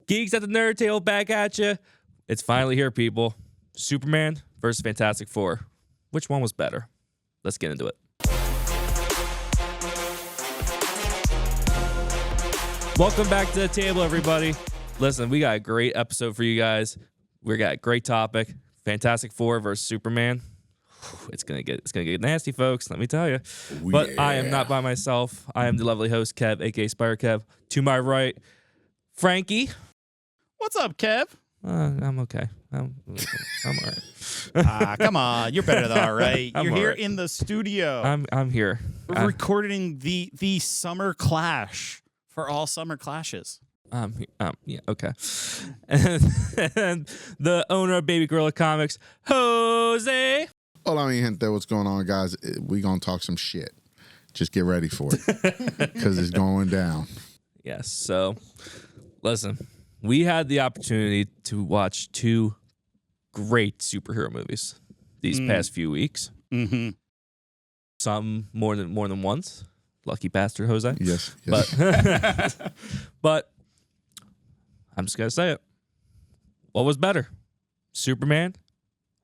Geeks at the Nerd Table back at you. It's finally here, people. Superman versus Fantastic Four. Which one was better? Let's get into it. Welcome back to the table, everybody. Listen, we got a great episode for you guys. We got a great topic. Fantastic Four versus Superman. It's gonna get nasty, folks. Let me tell you. Oh, but yeah. I am not by myself. I am the lovely host, Kev, aka Spire Kev. To my right, Frankie. What's up, Kev? I'm okay. I'm all right. Come on, you're better than all right. I'm You're all here right. in the studio. I'm here. We're recording the summer clash for all summer clashes. Yeah, okay. And the owner of Baby Gorilla Comics, Jose. Hola, mi gente. What's going on, guys? We gonna talk some shit. Just get ready for it, because it's going down. Yes. So, listen, we had the opportunity to watch two great superhero movies these past few weeks. Mm-hmm. Some more than once. Lucky bastard, Jose. Yes. But I'm just gonna say it. What was better, Superman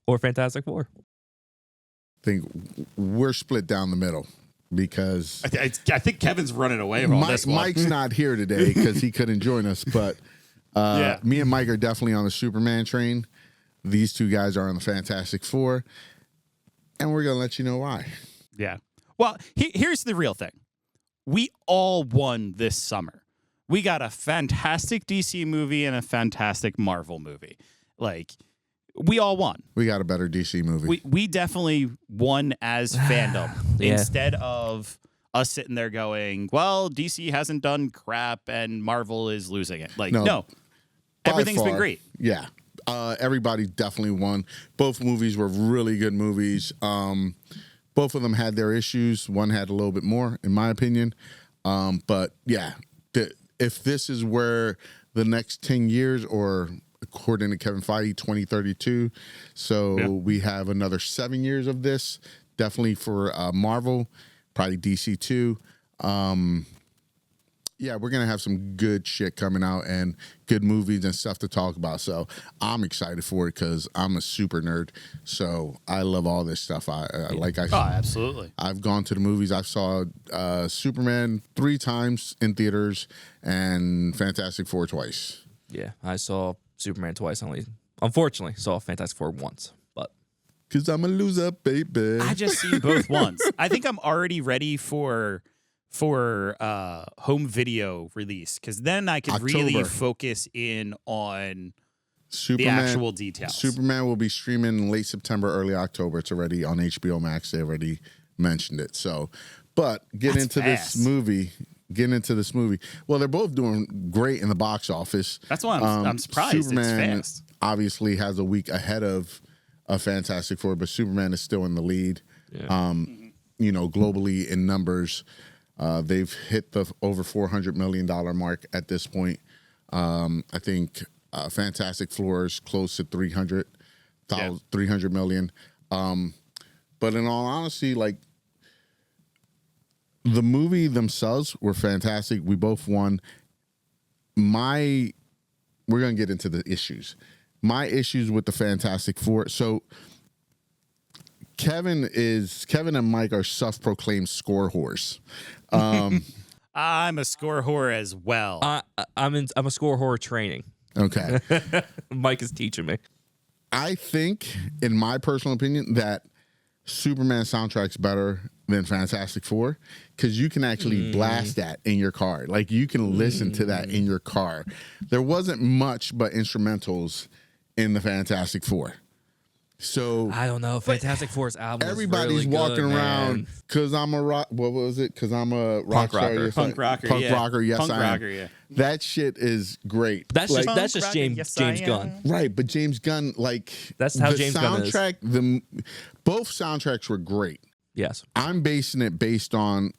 or Fantastic Four? I think we're split down the middle because I think Kevin's running away from all this one. Mike's not here today because he couldn't join us. But me and Mike are definitely on the Superman train. These two guys are on the Fantastic Four, and we're gonna let you know why. Yeah. Well, here's the real thing. We all won this summer. We got a fantastic DC movie and a fantastic Marvel movie. Like, we all won. We got a better DC movie. We definitely won as fandom instead of us sitting there going, well, DC hasn't done crap and Marvel is losing it. Like, no. Everything's been great. Yeah. Everybody definitely won. Both movies were really good movies. Both of them had their issues. One had a little bit more, in my opinion. But yeah, if this is where the next 10 years, or according to Kevin Feige, 2032, so we have another 7 years of this, definitely for Marvel, probably DC too. Yeah, we're going to have some good shit coming out and good movies and stuff to talk about. So I'm excited for it because I'm a super nerd. So I love all this stuff. Absolutely. I've gone to the movies. I saw Superman 3 times in theaters and Fantastic Four twice. Yeah, I saw Superman twice. Unfortunately, saw Fantastic Four once. But because I'm a loser, baby. I just seen both once. I think I'm already ready for home video release, because then I could really focus in on the actual details. Superman will be streaming in late September, early October. It's already on HBO Max. They already mentioned it. So, but getting into this movie. Well, they're both doing great in the box office. That's why I'm surprised. Superman it's fast. Obviously has a week ahead of Fantastic Four, but Superman is still in the lead. Yeah. Globally in numbers. They've hit the over $400 million mark at this point. I think Fantastic Four is close to 300 million. But in all honesty, like, the movie themselves were fantastic. We both won. We're going to get into the issues. My issues with the Fantastic Four. So Kevin and Mike are self-proclaimed score whores. I'm a score whore as well. I'm a score horror training. Okay. Mike is teaching me. I think, in my personal opinion, that Superman soundtrack's better than Fantastic Four, because you can actually blast that in your car. Like, you can listen to that in your car. There wasn't much but instrumentals in the Fantastic Four. So I don't know. Fantastic Four's album. Everybody's really walking good, around because I'm a rock. What was it? Because I'm a rock star. rocker. Punk rocker. Punk rocker. Yes, Punk I am. rocker. Yeah. That shit is great. That's like, just James Gunn. Right, but James Gunn, like, that's how James Gunn is. Both soundtracks were great. Yes, I'm basing it based on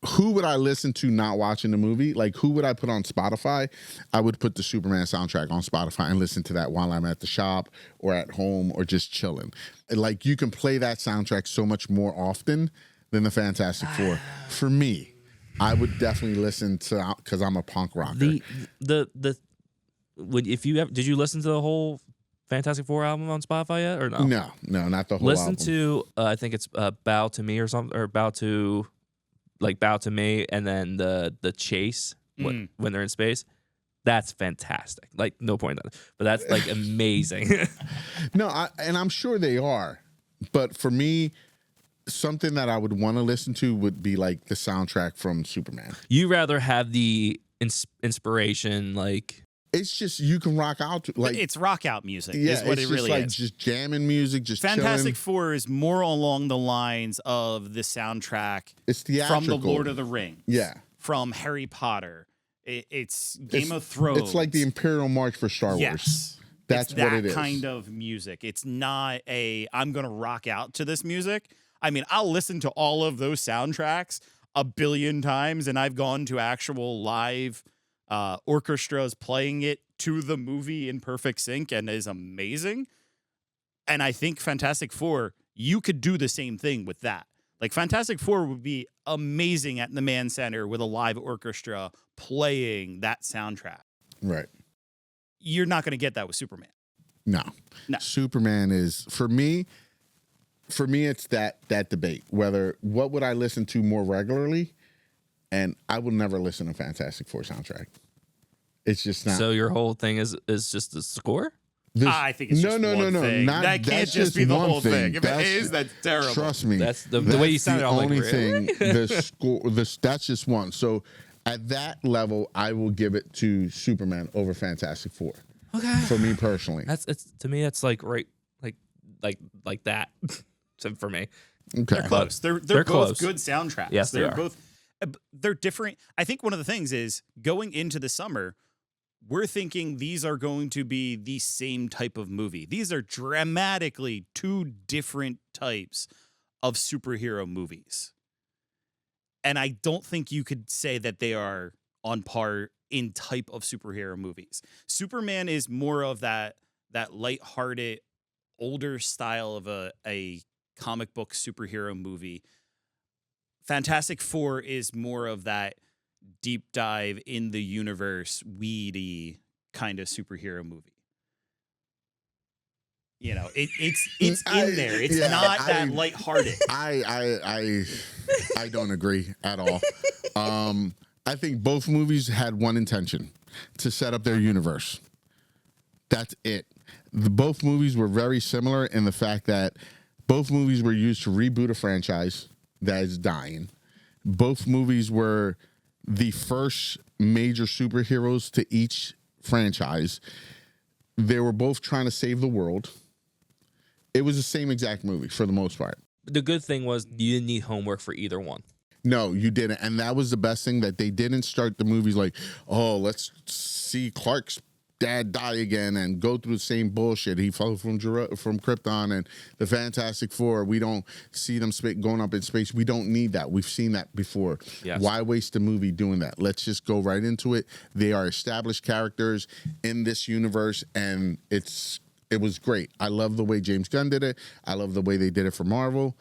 who would I listen to not watching the movie? Like, who would I put on Spotify? I would put the Superman soundtrack on Spotify and listen to that while I'm at the shop or at home or just chilling. Like, you can play that soundtrack so much more often than the Fantastic Four. For me, I would definitely listen to, because I'm a punk rocker. the did you listen to the whole Fantastic Four album on Spotify yet or no? No, not the whole Listen album. to I think it's Bow to Me or something, or Bow to Me, and then the Chase when they're in space. That's fantastic. Like, no point on it, but that's like amazing. No, and I'm sure they are, but for me, something that I would want to listen to would be like the soundtrack from Superman. You rather have the inspiration, like it's just you can rock out to, like it's rock out music. Yeah, is what it's it just really like is. just jamming music, just Fantastic chilling. Four is more along the lines of the soundtrack It's from theatrical. the Lord of the Rings. Yeah. From Harry Potter. It's Game of Thrones. It's like the Imperial March for Star Wars. Yes. That's it's what that it is. kind of music. It's not I'm going to rock out to this music. I mean, I'll listen to all of those soundtracks a billion times, and I've gone to actual live orchestras playing it to the movie in perfect sync, and is amazing. And I think Fantastic Four, you could do the same thing with that. Like, Fantastic Four would be amazing at the Mann Center with a live orchestra playing that soundtrack. Right. You're not going to get that with Superman. No. No. Superman is for me it's that debate whether what would I listen to more regularly, and I will never listen to Fantastic Four soundtrack. It's just not. so. Your whole thing is just the score. I think it's just one thing. Not, that can't that's just be the one whole thing. If That's- it is, that's terrible. Trust me. That's the way you sounded. The I'm like, only really? thing. The score. That's just one. So at that level, I will give it to Superman over Fantastic Four. Okay. For me personally. It's to me. That's like right, like that. So for me, Okay. They're close. They're both close. good soundtracks. Yes, they they're are. both. They're different. I think one of the things is going into the summer, we're thinking these are going to be the same type of movie. These are dramatically two different types of superhero movies. And I don't think you could say that they are on par in type of superhero movies. Superman is more of that lighthearted, older style of a comic book superhero movie. Fantastic Four is more of that deep dive in the universe, weedy kind of superhero movie. You know, it's in there. It's not that lighthearted. I don't agree at all. I think both movies had one intention: to set up their universe. That's it. Both movies were very similar in the fact that both movies were used to reboot a franchise that is dying. Both movies were the first major superheroes to each franchise. They were both trying to save the world. It was the same exact movie for the most part. the good thing was you didn't need homework for either one. No, you didn't. And that was the best thing, that they didn't start the movies like, oh, let's see Clark's dad die again and go through the same bullshit. He fell from Krypton and the Fantastic Four. We don't see them going up in space. We don't need that. We've seen that before. Yes. Why waste a movie doing that? Let's just go right into it. They are established characters in this universe, and it was great. I love the way James Gunn did it. I love the way they did it for Marvel.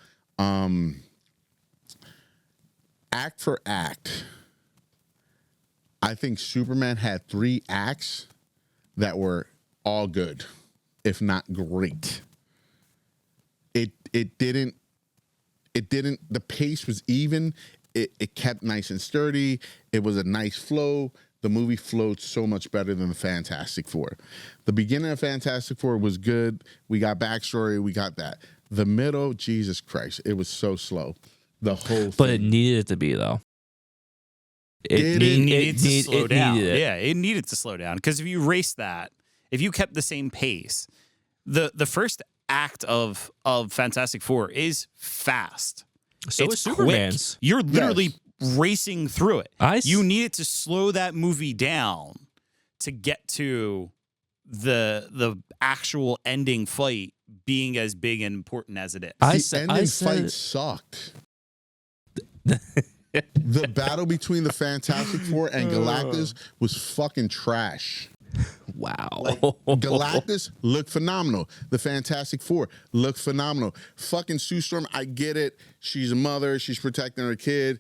Act for act, I think Superman had 3 acts that were all good, if not great. It didn't, the pace was even. It kept nice and sturdy. It was a nice flow. The movie flowed so much better than the Fantastic Four. The beginning of Fantastic Four was good. We got backstory. We got that. The middle, Jesus Christ, it was so slow. The whole But it thing. needed it to be, though. It needed to slow it down. needed it. Yeah, it needed to slow down. Because if you race that, if you kept the same pace, the first act of Fantastic Four is fast. So It's is Superman's. quick. You're literally racing through it. You needed to slow that movie down to get to the actual ending fight being as big and important as it is. The ending fight sucked. The battle between the Fantastic Four and Galactus was fucking trash. Wow. Galactus looked phenomenal. The Fantastic Four looked phenomenal. Fucking Sue Storm, I get it. She's a mother. She's protecting her kid.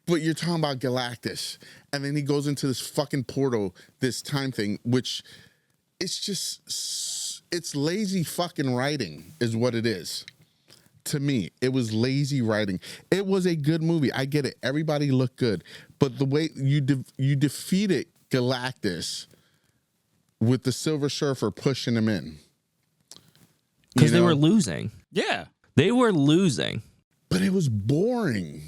But you're talking about Galactus, and then he goes into this fucking portal, this time thing, which it's lazy fucking writing is what it is. To me, it was lazy writing. It was a good movie. I get it. Everybody looked good, but the way you defeated Galactus with the Silver Surfer pushing him in, because they were losing. Yeah, they were losing, but it was boring.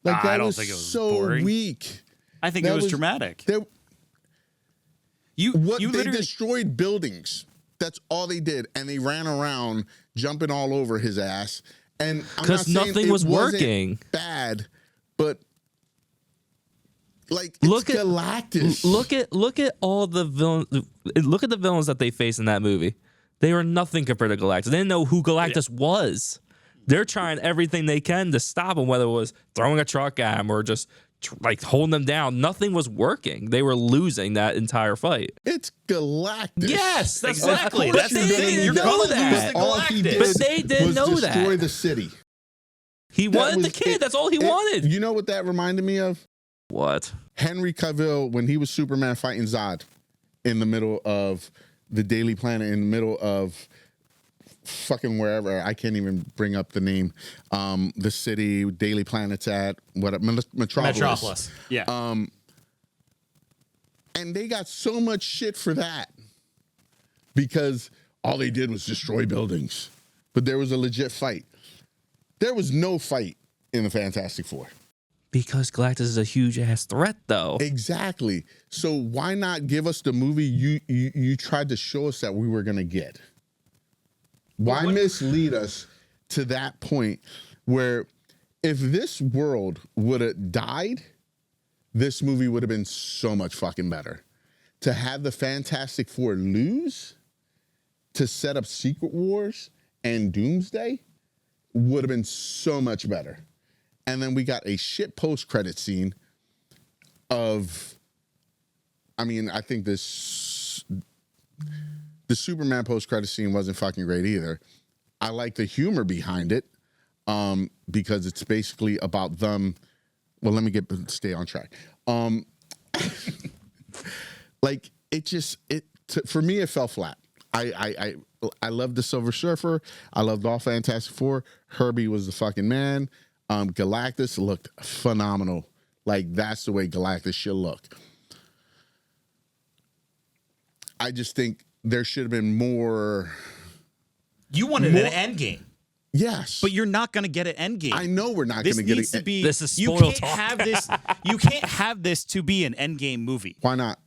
Like I don't think it was so boring. Weak. I think it was dramatic. They literally destroyed buildings. That's all they did, and they ran around jumping all over his ass. And because nothing was working. Bad, but like look it's at Galactus. Look at all the villains. Look at the villains that they faced in that movie. They were nothing compared to Galactus. They didn't know who Galactus was. They're trying everything they can to stop him, whether it was throwing a truck at him or just like holding them down. Nothing was working. They were losing that entire fight. It's Galactus. Yes, that's exactly. That's That's the thing. You're know gonna that. lose All he did But they didn't was know destroy that. the city. He wanted was the kid. it. That's all he wanted. You know what that reminded me of? What? Henry Cavill when he was Superman fighting Zod in the middle of the Daily Planet, in the middle of fucking wherever. I can't even bring up the name. The city Daily Planet's at, Metropolis. Yeah. And they got so much shit for that because all they did was destroy buildings. But there was a legit fight. There was no fight in the Fantastic Four. Because Galactus is a huge ass threat, though. Exactly. So why not give us the movie you tried to show us that we were going to get? Why mislead us to that point where if this world would have died, this movie would have been so much fucking better. To have the Fantastic Four lose to set up Secret Wars and Doomsday would have been so much better. And then we got a shit post-credit scene of, I mean, I think the Superman post-credit scene wasn't fucking great either. I like the humor behind it because it's basically about them. Well, let me stay on track. Like for me, it fell flat. I loved the Silver Surfer. I loved all Fantastic Four. Herbie was the fucking man. Galactus looked phenomenal. Like that's the way Galactus should look. I just think there should have been more. You wanted an end game. Yes, but you're not going to get an end game. I know we're not going to get it. To be, this is you spoiled can't have this. You can't have this to be an end game movie. Why not?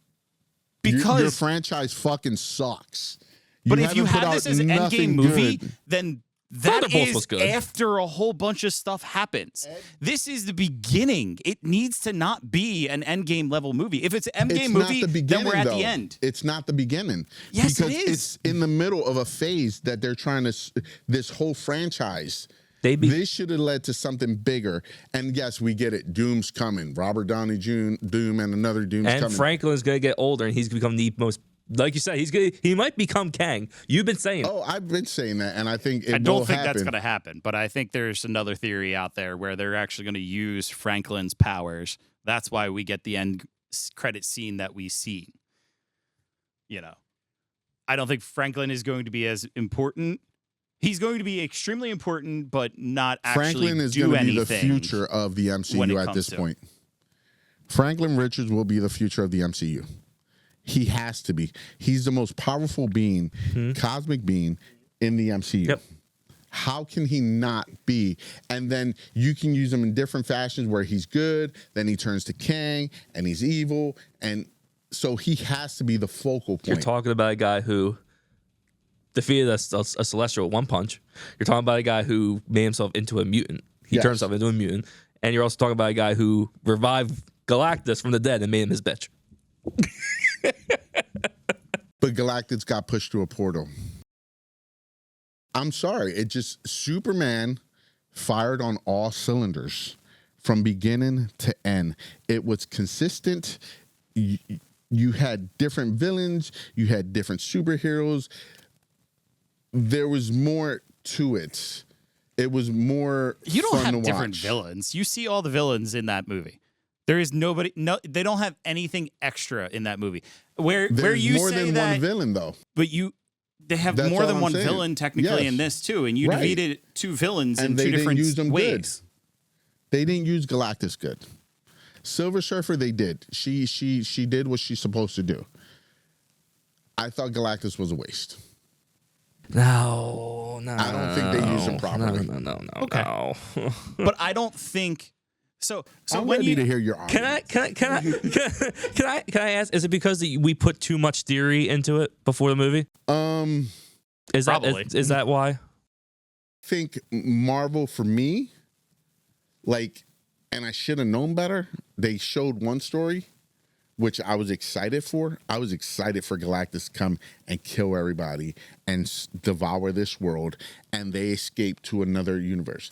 Because your franchise fucking sucks. But if you have this as an end game movie, then that is good. After a whole bunch of stuff happens. This is the beginning. It needs to not be an end game level movie. If it's an end game movie, then we're at the end. It's not the beginning. Yes, because it is. It's in the middle of a phase that they're trying to. This whole franchise. This should have led to something bigger. And yes, we get it. Doom's coming. Robert Downey Jr. Doom and another Doom's coming. And Franklin's gonna get older, and he's gonna become the most. Like you said, he might become Kang. You've been saying. Oh, I've been saying that, and I think I don't think that's going to happen. But I think there's another theory out there where they're actually going to use Franklin's powers. That's why we get the end credit scene that we see. You know, I don't think Franklin is going to be as important. He's going to be extremely important, but not actually Franklin is do going to be the anything future of the MCU at this point. Franklin Richards will be the future of the MCU. He has to be. He's the most powerful being, cosmic being in the MCU. Yep. How can he not be? And then you can use him in different fashions where he's good, then he turns to Kang, and he's evil. And so he has to be the focal point. You're talking about a guy who defeated a Celestial with one punch. You're talking about a guy who made himself into a mutant. He turned himself into a mutant. And you're also talking about a guy who revived Galactus from the dead and made him his bitch. But Galactus got pushed through a portal. I'm sorry. Superman fired on all cylinders from beginning to end. It was consistent. You had different villains. You had different superheroes. There was more to it It was more. You don't fun have to different watch. villains. You see all the villains in that movie. There is nobody. No, they don't have anything extra in that movie. Where There's you more say than that, one villain though. but they have That's more all than I'm one saying. villain technically Yes. in this too, and you Right. defeated two villains And in they two didn't different use them ways. good. They didn't use Galactus good. Silver Surfer, they did. She did what she's supposed to do. I thought Galactus was a waste. No. I don't think they used him properly. No. Okay. No. But I don't think so. So I'm when ready you to hear your argument. Can I ask? Is it because we put too much theory into it before the movie? Is Probably. that is that why? I think Marvel, for me, like, and I should have known better. They showed one story, which I was excited for. I was excited for Galactus to come and kill everybody and devour this world, and they escape to another universe.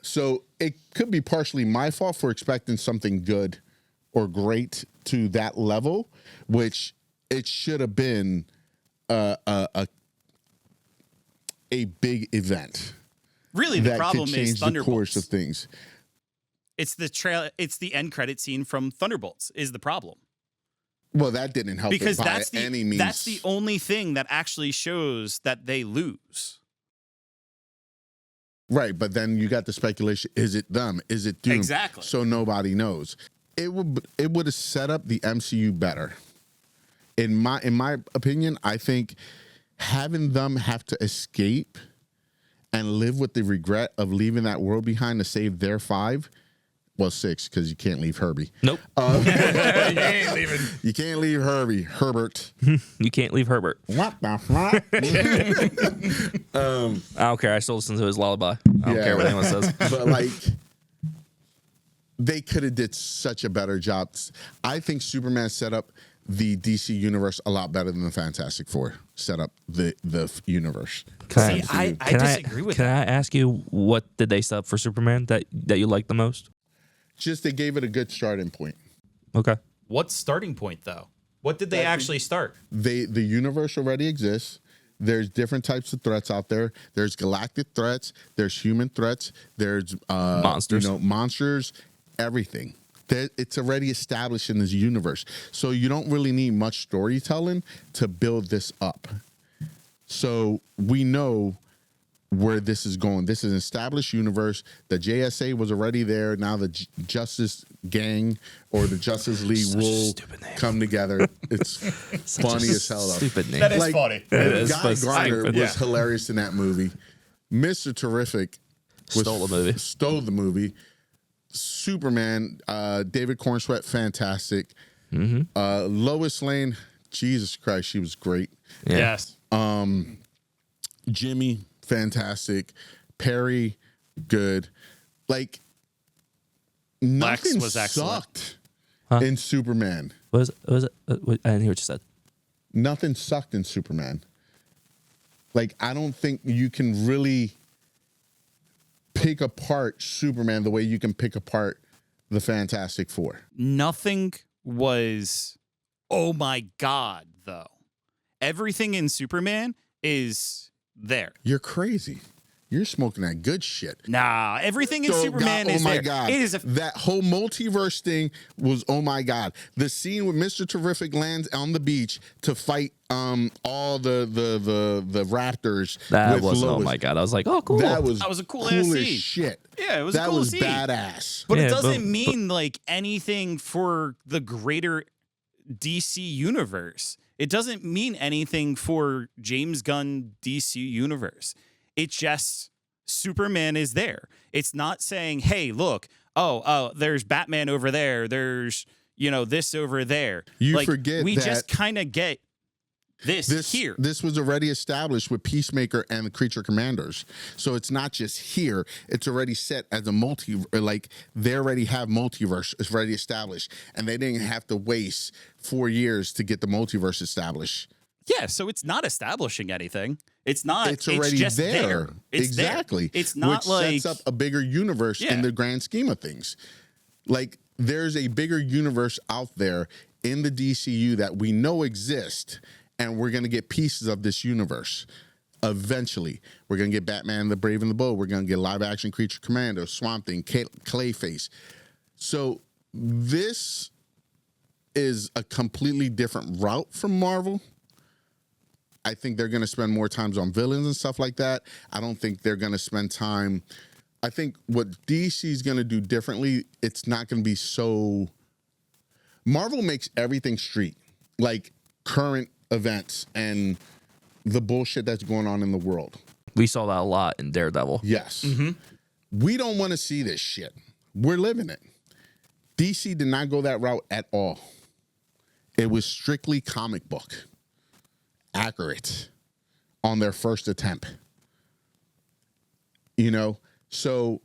So it could be partially my fault for expecting something good or great to that level, which it should have been a big event really the that problem could is change the course of Thunderbolts. things. It's the trail. It's the end credit scene from Thunderbolts is the problem. Well, that didn't help Because it by any means. that's the only thing that actually shows that they lose. Right, but then you got the speculation: is it them? Is it Doom? Exactly. So nobody knows. It would have set up the MCU better. In my opinion, I think having them have to escape and live with the regret of leaving that world behind to save their 5. Well, 6, because you can't leave Herbie. Nope. You ain't leaving. You can't leave Herbert. You can't leave Herbert. What the fuck? I don't care. I still listen to his lullaby. I don't care what anyone says. But like, they could have did such a better job. I think Superman set up the DC universe a lot better than the Fantastic Four set up the universe. See, I disagree with Can that. I ask you what did they set up for Superman that you like the most? Just they gave it a good starting point. Okay. What starting point though? What did they actually start? The universe already exists. There's different types of threats out there. There's galactic threats. There's human threats. There's Monsters. Monsters. Everything. It's already established in this universe. So you don't really need much storytelling to build this up. So we know where this is going. This is an established universe. The JSA was already there. Now the Justice Gang or the Justice League Such a will stupid name. come together. It's funny as hell. Though. Stupid name. That is funny. is Guy so Gardner stupid. was hilarious in that movie. Mr. Terrific Stole the movie. Stole the movie. Superman, David Cornsweet, fantastic. Lois Lane, Jesus Christ, she was great. Yeah. Yes. Jimmy, fantastic. Perry, good. Like, nothing was excellent. sucked Huh? in Superman. Was it? I didn't hear what you said. Nothing sucked in Superman. Like, I don't think you can really pick apart Superman the way you can pick apart the Fantastic Four. Nothing was, oh my God, though. Everything in Superman is there. You're crazy. You're smoking that good shit. Nah, everything in So, Superman God, is oh my there. God. It is That whole multiverse thing was, oh my God. The scene with Mr. Terrific lands on the beach to fight all the raptors. That with wasn't. Oh Lois. my god! I was like, oh cool. That was a cool cool ass as scene. shit. Yeah, it was a that cool was scene. badass. But Yeah, it doesn't but- mean like anything for the greater DC universe. It doesn't mean anything for James Gunn DC universe. It's just Superman is there. It's not saying, hey, look, there's Batman over there. There's, this over there. You like, forget we that just kind of get this here. This was already established with Peacemaker and the Creature Commanders. So it's not just here. It's already set as a they already have multiverse. It's already established. And they didn't have to waste 4 years to get the multiverse established. Yeah, so it's not establishing anything. It's not. It's already just there. It's exactly. There. It's not which like sets up a bigger universe in the grand scheme of things. Like, there's a bigger universe out there in the DCU that we know exists, and we're going to get pieces of this universe. Eventually, we're going to get Batman the Brave and the Bold. We're going to get live action Creature Commander, Swamp Thing, Clayface. So this is a completely different route from Marvel. I think they're going to spend more time on villains and stuff like that. I don't think they're going to spend time. I think what DC is going to do differently, it's not going to be so. Marvel makes everything street, like current events and the bullshit that's going on in the world. We saw that a lot in Daredevil. Yes. We don't want to see this shit. We're living it. DC did not go that route at all. It was strictly comic book. Accurate on their first attempt. You know? So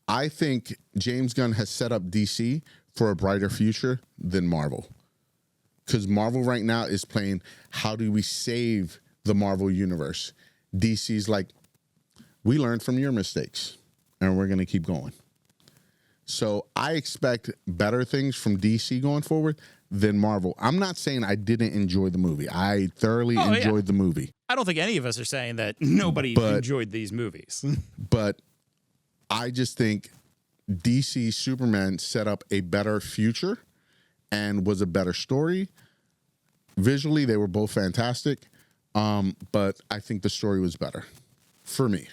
I think James Gunn has set up DC for a brighter future than Marvel. Because Marvel right now is playing, how do we save the Marvel universe? DC's like, we learned from your mistakes and we're going to keep going. So I expect better things from DC going forward than Marvel. I'm not saying I didn't enjoy the movie. I thoroughly enjoyed the movie. I don't think any of us are saying that nobody enjoyed these movies. But I just think DC Superman set up a better future and was a better story. Visually, they were both fantastic. But I think the story was better for me.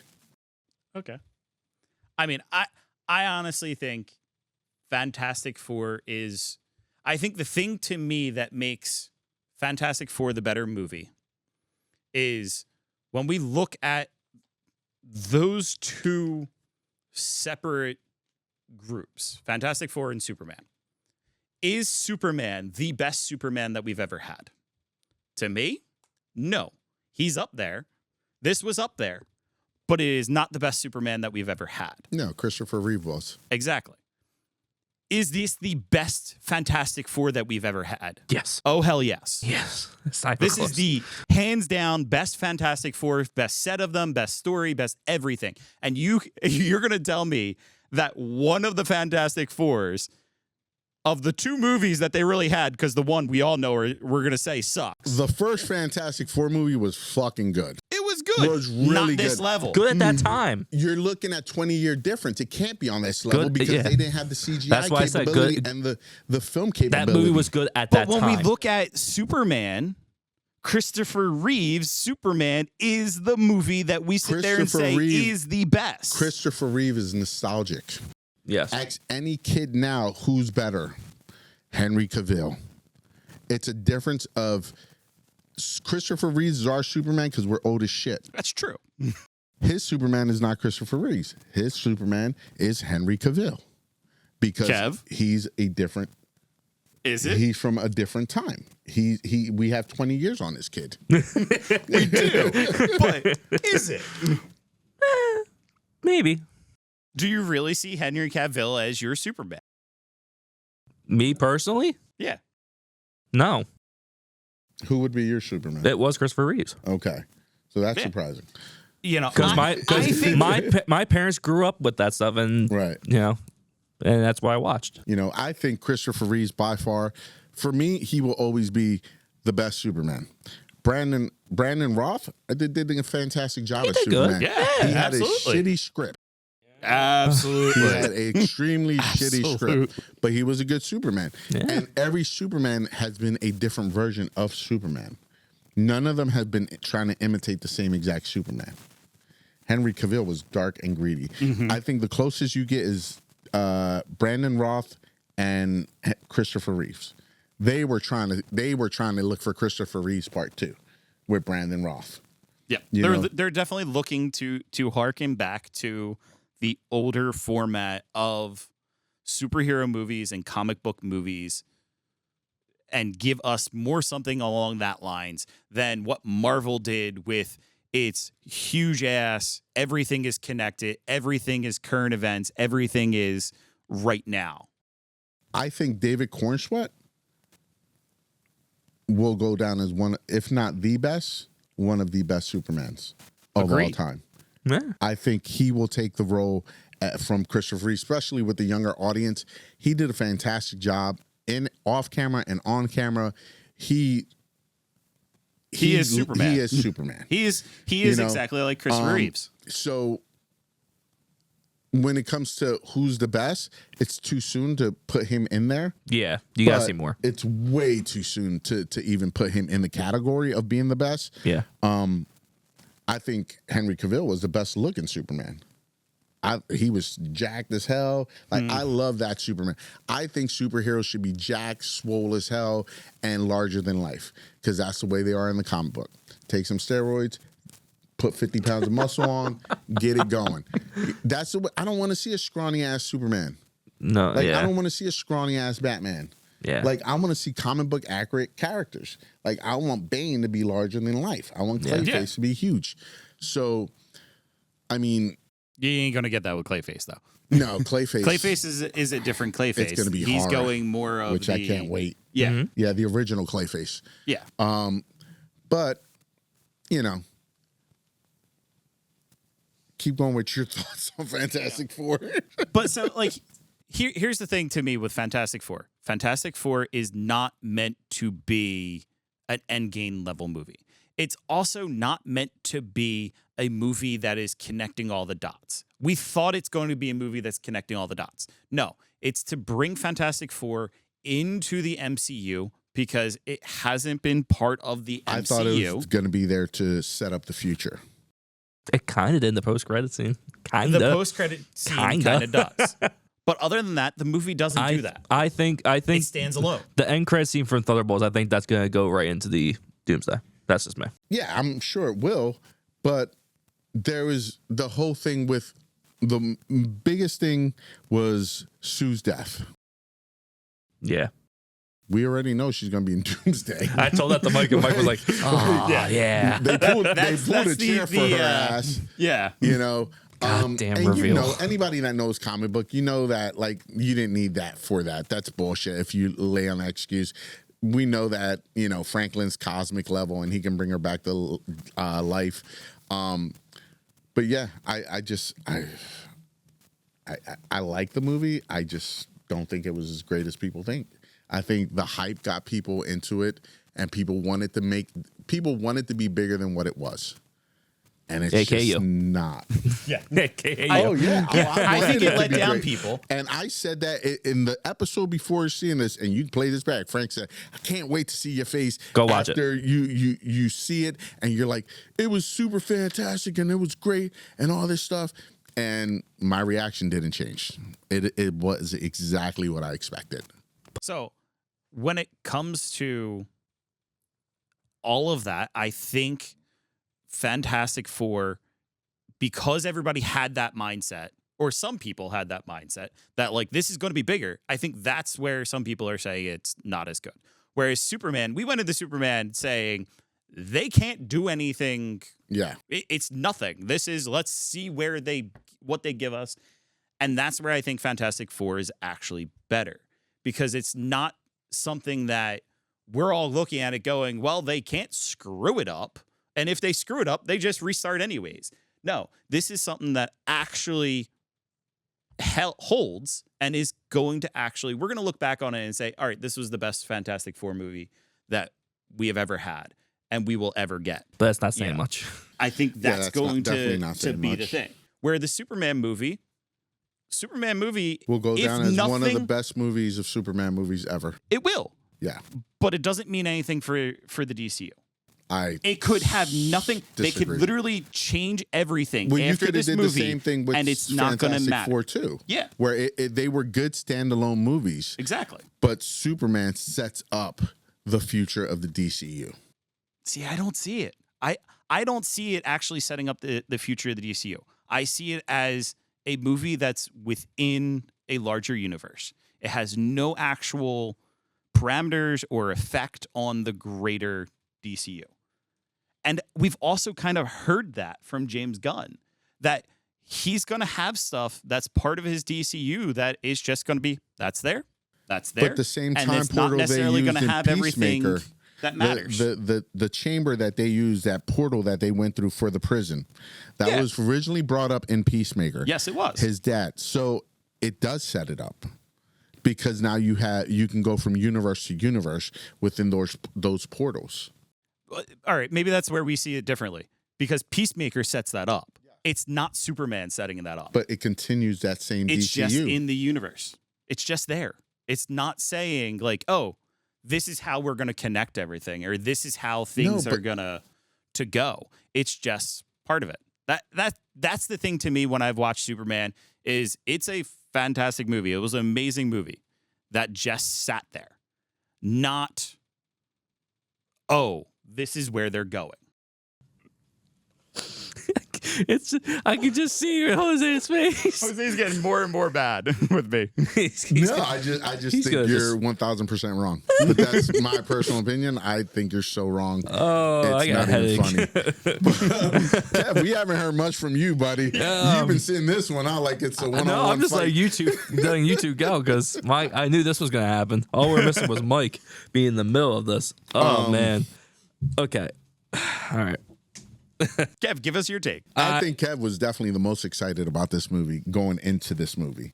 Okay. I mean, I honestly think Fantastic Four is, I think the thing to me that makes Fantastic Four the better movie is when we look at those two separate groups, Fantastic Four and Superman. Is Superman the best Superman that we've ever had? To me, no. He's up there. This was up there. But it is not the best Superman that we've ever had. No, Christopher Reeve was. Exactly. Is this the best Fantastic Four that we've ever had? Yes. Oh, hell yes. Yes. This is the hands down best Fantastic Four, best set of them, best story, best everything. And you're going to tell me that one of the Fantastic Fours of the two movies that they really had, because the one we all know we're going to say sucks. The first Fantastic Four movie was fucking good. It was good. It was really not good. this level. Good at that time. You're looking at 20-year difference. It can't be on this level because they didn't have the CGI That's why I said capability good. and the film capability. That movie was good at that But time. when we look at Superman, Christopher Reeve's Superman is the movie that we sit there and say is the best. Christopher Reeve is nostalgic. Yes. Ask any kid now who's better. Henry Cavill. It's a difference of Christopher Reeve's is our Superman because we're old as shit. That's true. His Superman is not Christopher Reeve's. His Superman is Henry Cavill because he's a different. Is it? He's from a different time. We have 20 years on this kid. We do. But is it? Maybe. Do you really see Henry Cavill as your Superman? Me personally? Yeah. No. Who would be your Superman? It was Christopher Reeves. Okay. So that's surprising. You know, Because my parents grew up with that stuff, and Right. you know, and that's why I watched. You know, I think Christopher Reeves by far, for me, he will always be the best Superman. Brandon Roth did a fantastic job as did good. Superman. Yeah, he had absolutely. a shitty script. Absolutely. He had an extremely shitty script, but he was a good Superman. Yeah. And every Superman has been a different version of Superman. None of them have been trying to imitate the same exact Superman. Henry Cavill was dark and greedy. I think the closest you get is Brandon Roth and Christopher Reeves. They were trying to look for Christopher Reeves part 2 with Brandon Roth. Yeah, You know? they're definitely looking to harken back to the older format of superhero movies and comic book movies and give us more something along that lines than what Marvel did with its huge ass, everything is connected, everything is current events, everything is right now. I think David Cornsweet will go down as one, if not the best, one of the best Supermans of all time. Yeah. I think he will take the role from Christopher Reeve, especially with the younger audience. He did a fantastic job in off camera and on camera. He He is Superman. He is Superman. He is exactly like Christopher Reeves. So when it comes to who's the best, it's too soon to put him in there. Yeah, you got to see more. It's way too soon to even put him in the category of being the best. Yeah. I think Henry Cavill was the best looking Superman. He was jacked as hell. Like, I love that Superman. I think superheroes should be jacked, swole as hell, and larger than life, because that's the way they are in the comic book. Take some steroids, put 50 pounds of muscle on, get it going. That's the way. I don't want to see a scrawny ass Superman. No, Like, yeah. I don't want to see a scrawny ass Batman. Yeah. Like, I want to see comic book accurate characters. Like, I want Bane to be larger than life. I want Clayface to be huge. So, I mean, You ain't gonna get that with Clayface though. no, Clayface. Clayface is a different Clayface. It's gonna be He's horror, going more of which I can't wait. Yeah, Yeah, the original Clayface. yeah. But, you know, keep going with your thoughts on Fantastic Four. But so like here's the thing to me with Fantastic Four. Fantastic Four is not meant to be an Endgame level movie. It's also not meant to be a movie that is connecting all the dots. We thought it's going to be a movie that's connecting all the dots. No, it's to bring Fantastic Four into the MCU because it hasn't been part of the MCU. I thought it was going to be there to set up the future. It kind of did in the post-credit scene. Kind of. The post-credit scene kind of does. But other than that, the movie doesn't do that. I think It stands alone. the end credit scene from Thunderbolts, I think that's going to go right into the Doomsday. That's just me. Yeah, I'm sure it will. But there was the whole thing with the biggest thing was Sue's death. Yeah. We already know she's going to be in Doomsday. I told that to Mike, and Mike was like, oh, yeah. They pulled a That's chair for her ass. Yeah. You know, Goddamn and reveal. you know, anybody that knows comic book, you know that like you didn't need that for that. That's bullshit. If you lay on that excuse, we know that you know Franklin's cosmic level and he can bring her back to life. But yeah, I like the movie. I just don't think it was as great as people think. I think the hype got people into it, and people wanted to be bigger than what it was. And it's AKA just you. not. Yeah. Oh yeah, I think wanted it to let be down great. people. And I said that in the episode before seeing this, and you play this back. Frank said, "I can't wait to see your face Go watch after you see it, and you're like, it was super fantastic, and it was great, and all this stuff." And my reaction didn't change. It was exactly what I expected. So when it comes to all of that, I think Fantastic Four, because everybody had that mindset, or some people had that mindset, that like this is going to be bigger, I think that's where some people are saying it's not as good. Whereas Superman, we went into Superman saying they can't do anything. Yeah. It's nothing. This is, let's see what they give us. And that's where I think Fantastic Four is actually better, because it's not something that we're all looking at it going, well, they can't screw it up. And if they screw it up, they just restart anyways. No, this is something that actually holds and is going to actually, we're going to look back on it and say, all right, this was the best Fantastic Four movie that we have ever had and we will ever get. But that's not saying Yeah. much. I think that's going definitely not to saying be much. the thing. Where the Superman movie Will go if down as one of the nothing- best movies of Superman movies ever. it will, Yeah. but it doesn't mean anything for the DCU. I It could have nothing. They could disagree. literally change everything Well, you after could have this did movie, the same thing with and it's not going to Fantastic matter. Four too. Yeah. Where they were good standalone movies, Exactly. but Superman sets up the future of the DCU. See, I don't see it. I don't see it actually setting up the future of the DCU. I see it as a movie that's within a larger universe. It has no actual parameters or effect on the greater DCU. And we've also kind of heard that from James Gunn, that he's going to have stuff that's part of his DCU that is just going to be, that's there. But at the same and time it's not portal they necessarily used going to in have everything Peacemaker, that matters. The chamber that they used, that portal that they went through for the prison, that Yeah. was originally brought up in Peacemaker. Yes, it was. His dad. So it does set it up, because now you can go from universe to universe within those portals. all right, maybe that's where we see it differently because Peacemaker sets that up. It's not Superman setting that up. But it continues that same It's DCU. just in the universe. It's just there. It's not saying like, oh, this is how we're going to connect everything, or this is how things are going to go. It's just part of it. That's the thing to me when I've watched Superman is it's a fantastic movie. It was an amazing movie that just sat there. Not, oh, this is where they're going. I can just see Jose's face. Jose's getting more and more bad with me. No, I just think you're 1,000% wrong. But that's my personal opinion. I think you're so wrong. Oh, it's I got not a even headache. funny. Kev, we haven't heard much from you, buddy. You've been seeing this one out like it's a one-on-one No, I'm just fight. like letting you two go because I knew this was gonna happen. All we're missing was Mike being in the middle of this. Oh man. Okay. All right. Kev, give us your take. I think Kev was definitely the most excited about this movie going into this movie.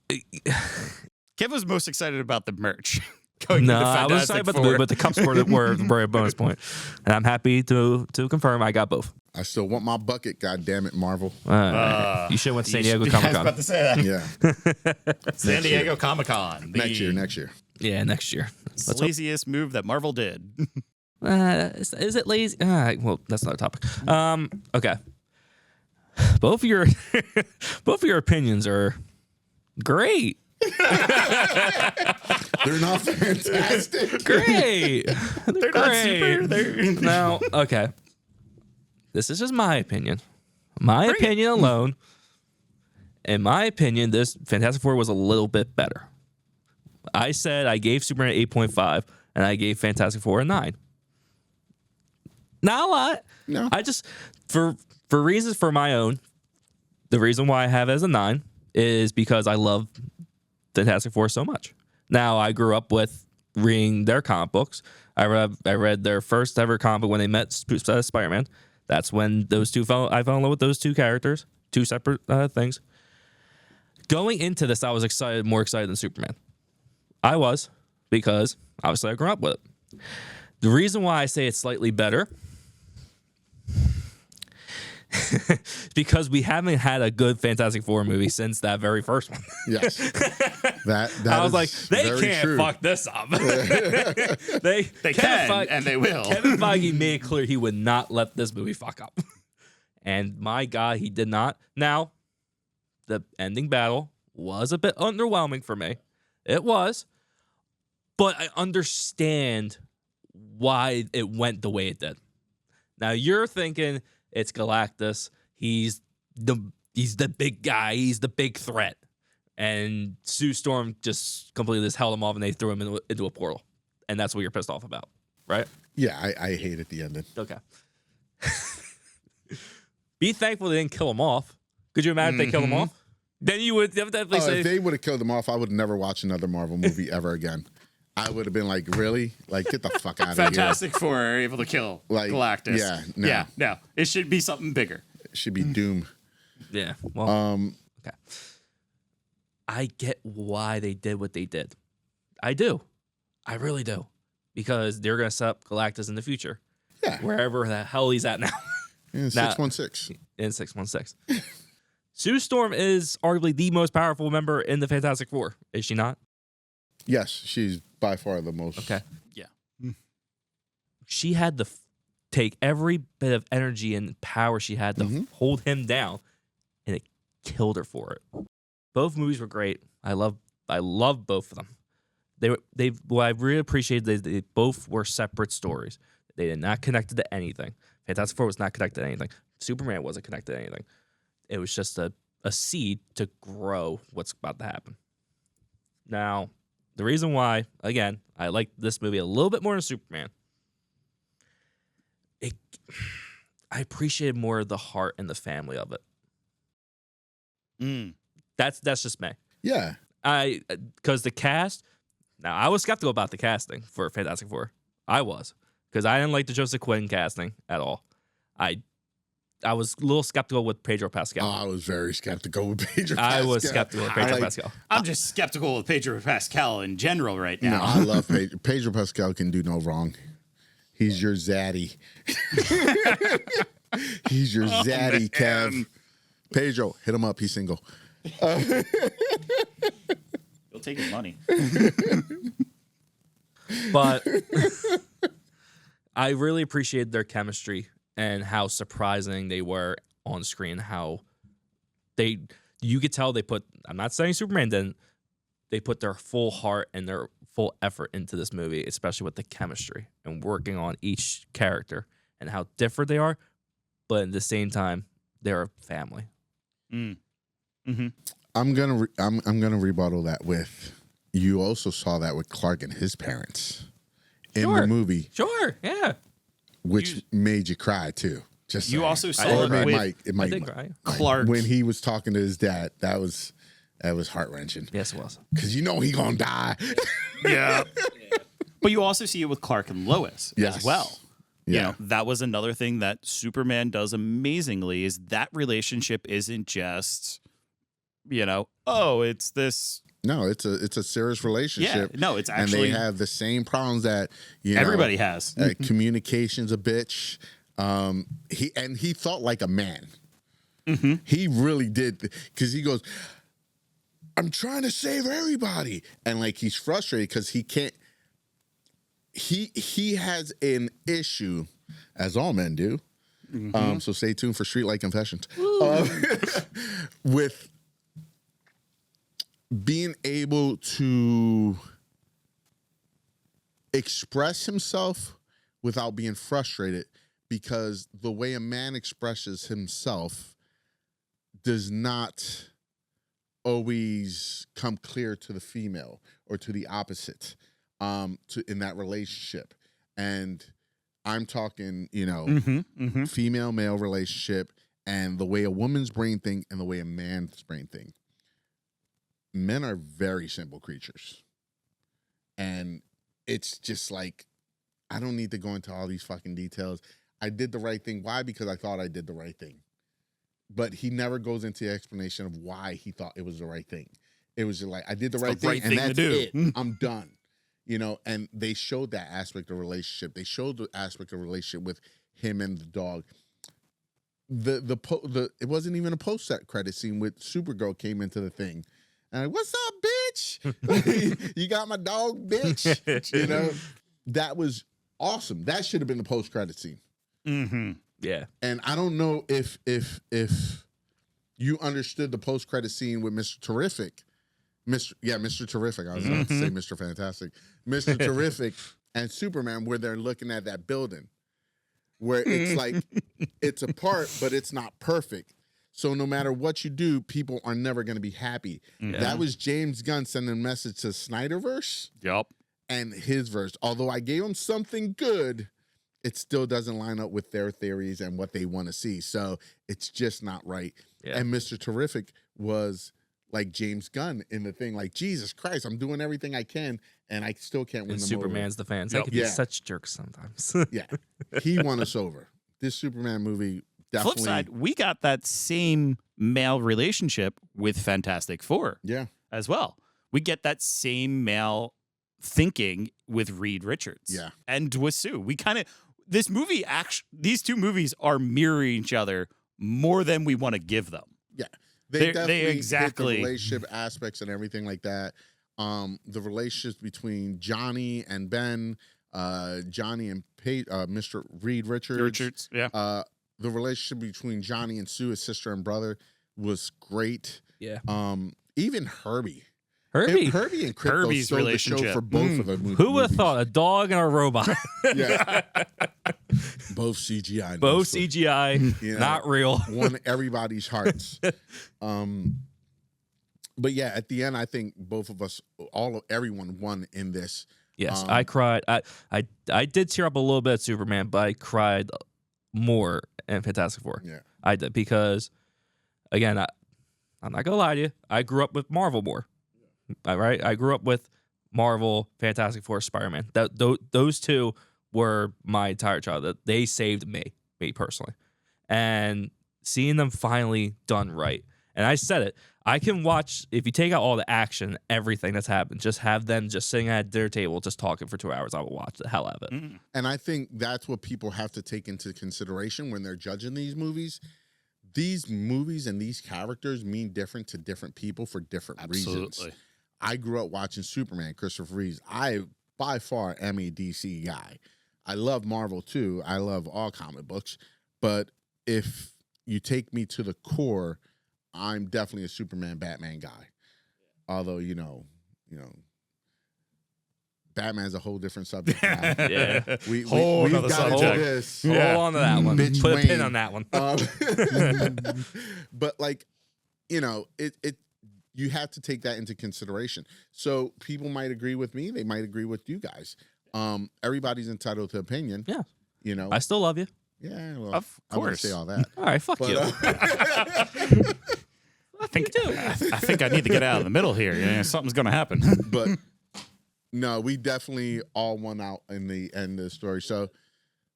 Kev was most excited about the merch. Going No, into I was excited Fantastic about the Four. movie, but the cups were a bonus point, and I'm happy to confirm I got both. I still want my bucket, God damn it, Marvel. You should have went to San Diego I Comic was about Con. to say that. Yeah, San Diego Comic Con. next year. Yeah, next year. Let's hope. Laziest move that Marvel did. Is it lazy? Well, that's not a topic. Okay. Both of your opinions are great. They're not fantastic. Great. They're not super. They're Now, okay. This is just my opinion. My opinion alone. In my opinion, this Fantastic Four was a little bit better. I said I gave Superman 8.5 and I gave Fantastic Four a 9. Not a lot. No. I just for reasons for my own, the reason why I have it as a 9 is because I love Fantastic Four so much. Now I grew up with reading their comic books. I read their first ever comic book when they met Spider-Man. That's when I fell in love with those two characters, two separate things. Going into this, I was more excited than Superman. I was, because obviously I grew up with it. The reason why I say it's slightly better is because we haven't had a good Fantastic Four movie since that very first one. Yes. That I was is like, they very can't true. fuck this up. they can, and they will. Kevin Feige made it clear he would not let this movie fuck up. And my God, he did not. Now, the ending battle was a bit underwhelming for me. It was. But I understand why it went the way it did. Now, you're thinking it's Galactus. He's the big guy. He's the big threat. And Sue Storm just completely just held him off and they threw him into a portal. And that's what you're pissed off about, right? Yeah, I hated the ending. Okay. Be thankful they didn't kill him off. Could you imagine if they killed him off? Then you would definitely say... If they would have killed him off, I would never watch another Marvel movie ever again. I would have been like, really? Like, get the fuck out of here. Fantastic Four are able to kill Galactus. Yeah, no. No. It should be something bigger. It should be Doom. Yeah. Well, okay. I get why they did what they did. I do. I really do. Because they're going to set up Galactus in the future. Yeah. Wherever the hell he's at now. In 616. In 616. Sue Storm is arguably the most powerful member in the Fantastic Four. Is she not? Yes, she's by far the most. Okay. Yeah. She had to take every bit of energy and power she had to hold him down, and it killed her for it. Both movies were great. I love both of them. What I really appreciated, they both were separate stories. They did not connect to anything. Fantastic Four was not connected to anything. Superman wasn't connected to anything. It was just a seed to grow what's about to happen. Now, the reason why, again, I like this movie a little bit more than Superman, I appreciated more of the heart and the family of it. That's just me. Yeah. Because the cast, now I was skeptical about the casting for Fantastic Four. I was. Because I didn't like the Joseph Quinn casting at all. I was a little skeptical with Pedro Pascal. Oh, I was very skeptical with Pedro Pascal. I was skeptical with Pedro Pascal. I'm just skeptical with Pedro Pascal in general right now. No, I love Pedro Pascal. Can do no wrong. He's your zaddy. He's your zaddy, Kev. Pedro, hit him up. He's single. He'll take his money. But I really appreciated their chemistry and how surprising they were on screen. How you could tell they put, I'm not saying Superman didn't, they put their full heart and their full effort into this movie, especially with the chemistry and working on each character and how different they are. But at the same time, they're a family. Mm. Mm-hmm. I'm gonna rebuttal that with, you also saw that with Clark and his parents in the movie. Sure, yeah. Which made you cry too. Just you saying. also saw Or it it with might I did cry. Clark when he was talking to his dad. That was heart wrenching. Yes, it was. Because he gonna die. Yeah. But you also see it with Clark and Lois as well. Yeah. You know, that was another thing that Superman does amazingly, is that relationship isn't just, you know, oh, it's this. No, it's a serious relationship. Yeah, no, it's actually. And they have the same problems that everybody has. Communication's a bitch. He thought like a man. Mm-hmm. He really did, because he goes, I'm trying to save everybody, and like he's frustrated because he can't. He has an issue, as all men do. Mm-hmm. So stay tuned for Streetlight Confessions. With being able to express himself without being frustrated, because the way a man expresses himself does not always come clear to the female or to the opposite in that relationship. And I'm talking, female male relationship, and the way a woman's brain think and the way a man's brain think. Men are very simple creatures. And it's just like, I don't need to go into all these fucking details. I did the right thing. Why? Because I thought I did the right thing. But he never goes into the explanation of why he thought it was the right thing. It was just like, I did the right thing, and that's it. I'm done. And they showed that aspect of relationship. They showed the aspect of relationship with him and the dog. It wasn't even a post-set credit scene with Supergirl came into the thing. And what's up, bitch? You got my dog, bitch. That was awesome. That should have been the post-credit scene. Mm-hmm. Yeah. And I don't know if you understood the post-credit scene with Mr. Terrific. Mr. Terrific. I was about to say Mr. Fantastic. Mr. Terrific and Superman, where they're looking at that building, where it's like, it's apart, but it's not perfect. So no matter what you do, people are never going to be happy. Yeah. That was James Gunn sending a message to Snyderverse. Yep. And his verse. Although I gave him something good, it still doesn't line up with their theories and what they want to see. So it's just not right. Yeah. And Mr. Terrific was like James Gunn in the thing, like, Jesus Christ, I'm doing everything I can, and I still can't win and them Superman's over. the fans. They could be such jerks sometimes. Yeah. He won us over. This Superman movie definitely. Flip side, we got that same male relationship with Fantastic Four. Yeah. As well. We get that same male thinking with Reed Richards. Yeah. And with Sue. We kind of, these two movies are mirroring each other more than we want to give them. Yeah. They definitely exactly hit the relationship aspects and everything like that. The relationships between Johnny and Ben, Johnny and Mr. Reed Richards. Yeah. The relationship between Johnny and Sue, his sister and brother, was great. Yeah. Even Herbie and Crypto Herbie's stole the show relationship. for both of them. Who would have thought a dog and a robot? Yeah. Both CGI. Both CGI, not real. Won everybody's hearts. But yeah, at the end, I think both of us, everyone won in this. Yes, I cried. I did tear up a little bit at Superman, but I cried more in Fantastic Four. Yeah, I did, because, again, I'm not gonna lie to you. I grew up with Marvel more. All right, I grew up with Marvel, Fantastic Four, Spider-Man. Those two were my entire childhood. They saved me personally, and seeing them finally done right, And I said it. I can watch, if you take out all the action, everything that's happened, just have them just sitting at their table, just talking for 2 hours. I will watch the hell out of it. And I think that's what people have to take into consideration when they're judging these movies. These movies and these characters mean different to different people for different reasons. I grew up watching Superman, Christopher Reeves. I, by far, am a DC guy. I love Marvel, too. I love all comic books. But if you take me to the core, I'm definitely a Superman, Batman guy. Although, you know, Batman's a whole different subject now. Yeah. We've got to do this. Hold on to that one. Bitch Put a pin Wayne. on that one. But like, you know, you have to take that into consideration. So people might agree with me. They might agree with you guys. Everybody's entitled to opinion. Yeah. You know. I still love you. Yeah. Well, Of I'm gonna course. say all that. All right, fuck you. I think I need to get out of the middle here. Yeah, something's going to happen. But no, we definitely all won out in the end of the story. So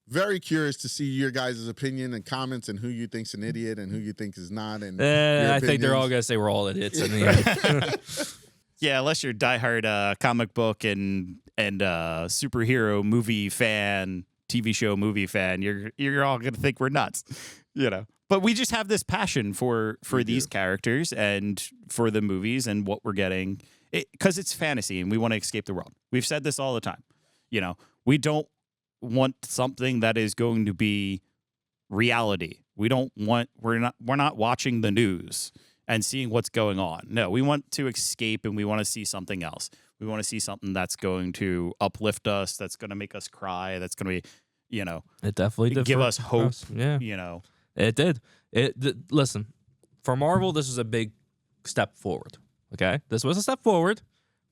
very curious to see your guys' opinion and comments and who you think's an idiot and who you think is not. And I think they're all gonna say we're all idiots in the end. Yeah, unless you're a diehard comic book and superhero movie fan, TV show movie fan, you're all gonna think we're nuts, you know. But we just have this passion for these characters and for the movies and what we're getting, because it's fantasy and we want to escape the world. We've said this all the time, you know. We don't want something that is going to be reality. We're not watching the news and seeing what's going on. No, we want to escape and we want to see something else. We want to see something that's going to uplift us, that's going to make us cry, that's going to be, you know, It definitely did give for us hope. Yeah, You know, it did. Listen, for Marvel, this was a big step forward. Okay, this was a step forward,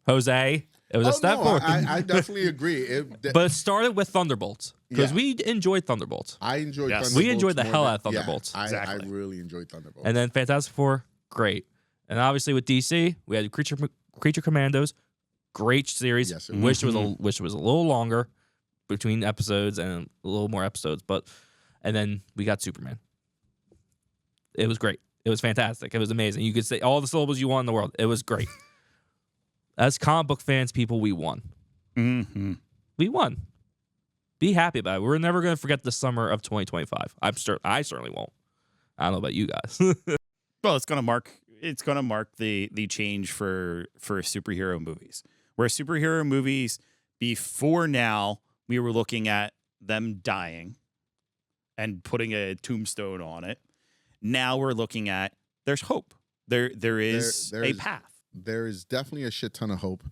Jose. It was a step forward. I definitely agree. But it started with Thunderbolts because we enjoyed Thunderbolts. I enjoyed Yes. Thunderbolts. We enjoyed the more hell than- out of Thunderbolts. Yeah, Exactly. I really enjoyed Thunderbolts. And then Fantastic Four, great. And obviously with DC, we had Creature Commandos, great series. Yes, it wish it was a little longer between episodes and a little more episodes, and then we got Superman. It was great. It was fantastic. It was amazing. You could say all the syllables you want in the world. It was great. As comic book fans, people, we won. mm-hmm. We won. Be happy about it. We're never going to forget the summer of 2025. I certainly won't. I don't know about you guys. Well, it's gonna mark the change for superhero movies. Where superhero movies before now, we were looking at them dying and putting a tombstone on it. Now we're looking at there's hope. There is a path. There is definitely a shit ton of hope.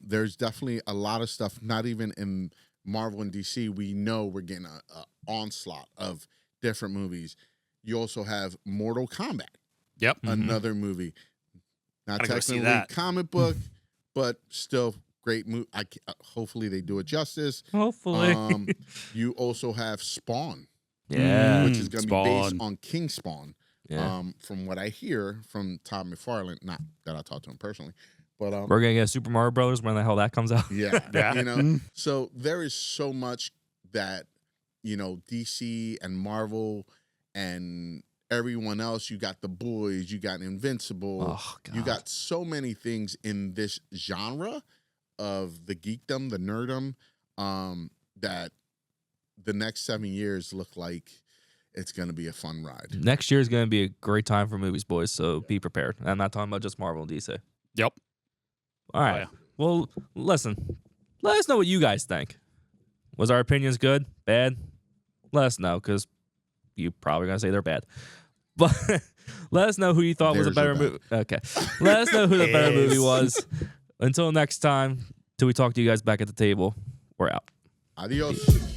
There's definitely a lot of stuff, not even in Marvel and DC. We know we're getting a onslaught of different movies. You also have Mortal Kombat, Yep. another movie. Not Gotta go see technically that. comic book, but still great movie. Hopefully they do it justice. Hopefully. You also have Spawn, yeah. which is going to be based Spawn. on King Spawn. Yeah. From what I hear from Todd McFarlane, not that I talked to him personally, but We're going to get Super Mario Brothers when the hell that comes out. yeah, Yeah. you know. So there is so much that, you know, DC and Marvel and everyone else. You got The Boys, you got Invincible, Oh, God. you got so many things in this genre of the geekdom, the nerdum, that the next 7 years look like it's going to be a fun ride. Next year is going to be a great time for movies, boys, so be prepared. I'm not talking about just Marvel and DC. Yep. All right. yeah. Well, listen. Let us know what you guys think. Was our opinions good? Bad? Let us know, because you're probably going to say they're bad. But let us know who you thought was a Theirs are better movie. Okay. Let us know who the better movie was. Until next time, till we talk to you guys back at the table, we're out. Adios.